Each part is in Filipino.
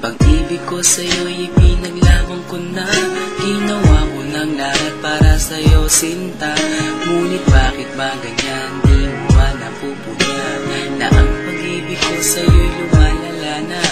pag-ibig ko sa'yo'y ipinaglaban ko na. Ginawa ko ng lahat para sa'yo, sinta. Ngunit bakit ba ganyan, di mo ba napupunyan na ang pag-ibig ko sa'yo'y lumalala na?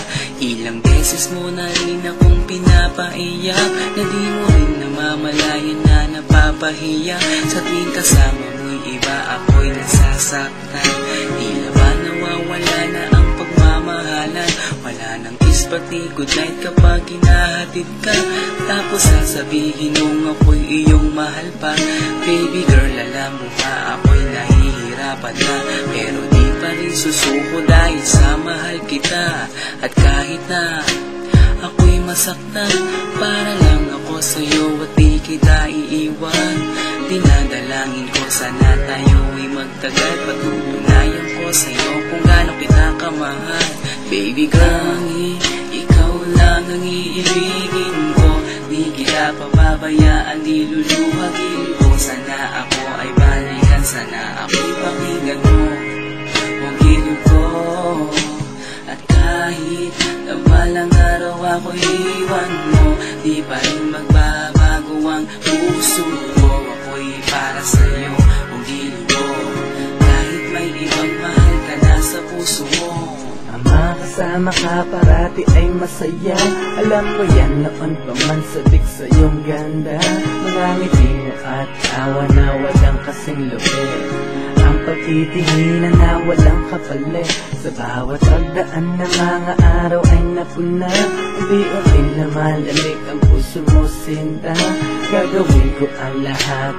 Ilang beses mo na rin akong pinapaiyak, na di mo rin namamalayan na napapahiya. Sa tuwing kasama mo'y iba, ako'y nasasaktan. Tila ba nawawala na ang pagmamahalan? Wala nang kiss pati good night kapag hinahatid ka. Tapos sasabihin nung ako'y iyong mahal pa. Baby girl, alam mo ba ako'y nahihirapan na, pero di pa rin susuko dahil sa mahal kita. At kahit na ako'y masaktan, para lang ako sa'yo at di kita iiwan. Dinadalangin ko sana tayo'y magtagal, patutunayan ko sa'yo kung gaano kita kamahal. Baby girl, ikaw lang ang iibigin ko, di kita pababayaan, di luluhagin ko. Sana ako ay balikan, sana ako'y pakinggan mo, huwag gilid ko. At kahit na balang araw ako'y iwan mo, di pa rin magbabago ang puso ko. Ako'y para sa'yo, huwag gilid ko. Kahit may ibang mahal ka na sa puso mo. Makasama ka parati ay masaya. Alam ko yan noon pa man sabik sa iyong ganda. Mga ngiti mo at tawa na walang kasing lupit, ang pagtitinginan na walang kapalit. Sa bawat pagdaan na mga araw ay napuna, unti-unti na malamig ang puso mo, sinta. Gagawin ko ang lahat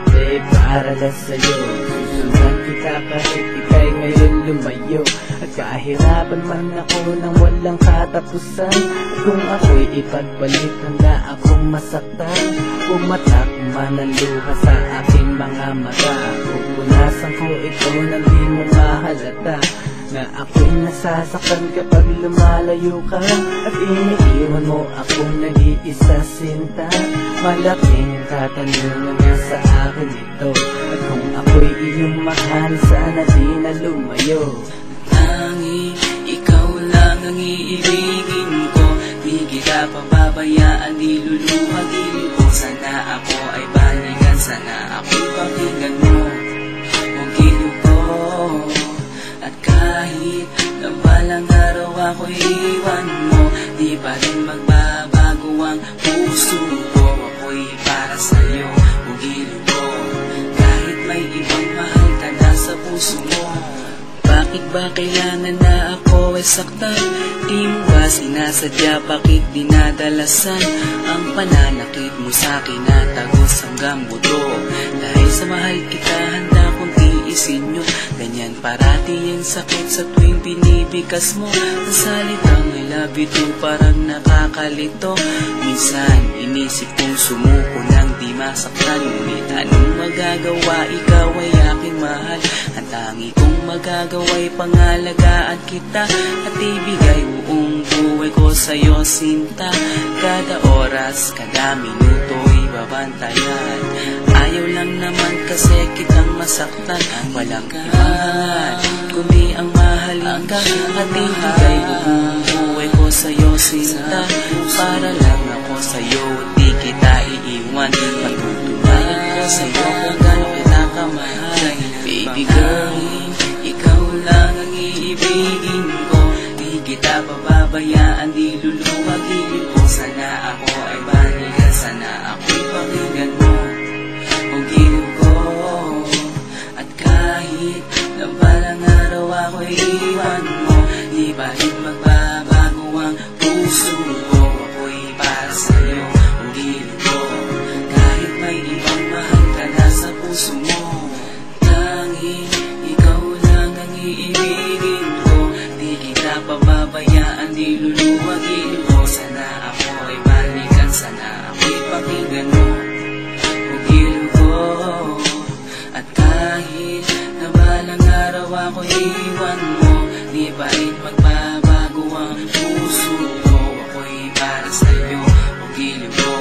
para lang sa'yo. Susundan kita kahit ika'y ngayon lumayo. At kahirapan man ako nang walang katapusan, at kung ako'y ipagbalik handa akong masaktan. Pumatak man ang luha sa aking mga mata, pupunasan ko ito nang di mo mahalata, na ako'y nasasaktan kapag lumalayo ka. At iniiwan mo akong nag-iisa, sinta. Malaking katanungan nga sa akin ito, at kung ako'y iyong mahal, sana di na lumayo. Ikaw lang ang iibigin ko, di kita pababayaan, di luluhagin ko. Sana ako ay balikan, sana ako'y pakinggan mo, huwag gilid ko. At kahit na balang araw ako'y iwan mo, di pa rin magbabago ang puso ko. Ako'y para sa'yo, huwag gilid ko. Kahit may ibang mahal ka na sa puso mo. Bakit ba kailangan na ako ay saktan? Di mo ba sinasadya, bakit dinadalasan ang pananakit mo sa'kin na tagos hanggang buto? Dahil sa mahal kita, handa kong tiisin yun. Ganyan parati yung sakit sa tuwing binibigas mo. Ang salitang I love you too parang nakakalito. Minsan inisip kong sumuko nang di masaktan, ngunit anong magagawa, ikaw ay aking mahal. Ang tangi kong magagawa'y pangalagaan kita, at ibigay buong buhay ko sa'yo, sinta. Kada oras, kada minuto'y babantayan. Ayaw lang naman kasi kitang masaktan. Walang kahangat, kundi ang mahalin ka. At ibigay buong buhay ko sa'yo, sinta. Para lang ako sa'yo, di kita iiwan. Patutunayan ko sa'yo kung gaano kita kamahal. Baby girl, ikaw lang ang iibigin ko, di kita pababayaan, di luluhagin ko. Sana ako ay balikan, sana ako'y pakinggan mo, huwag gilid ko. At kahit na balang araw ako'y iwan mo, di pa rin magbabago ang puso ko. Ako'y para sa'yo, huwag gilid ko. Kahit may ibang mahal ka na sa puso mo. Ikaw lang ang iibigin ko, di kita pababayaan, di luluhagin ko. Sana ako ay balikan, sana ako'y pakinggan mo, huwag gilid ko. At kahit na balang araw ako'y iwan mo, di pa rin magbabago ang puso ko. Ako'y para sa'yo, huwag gilid ko.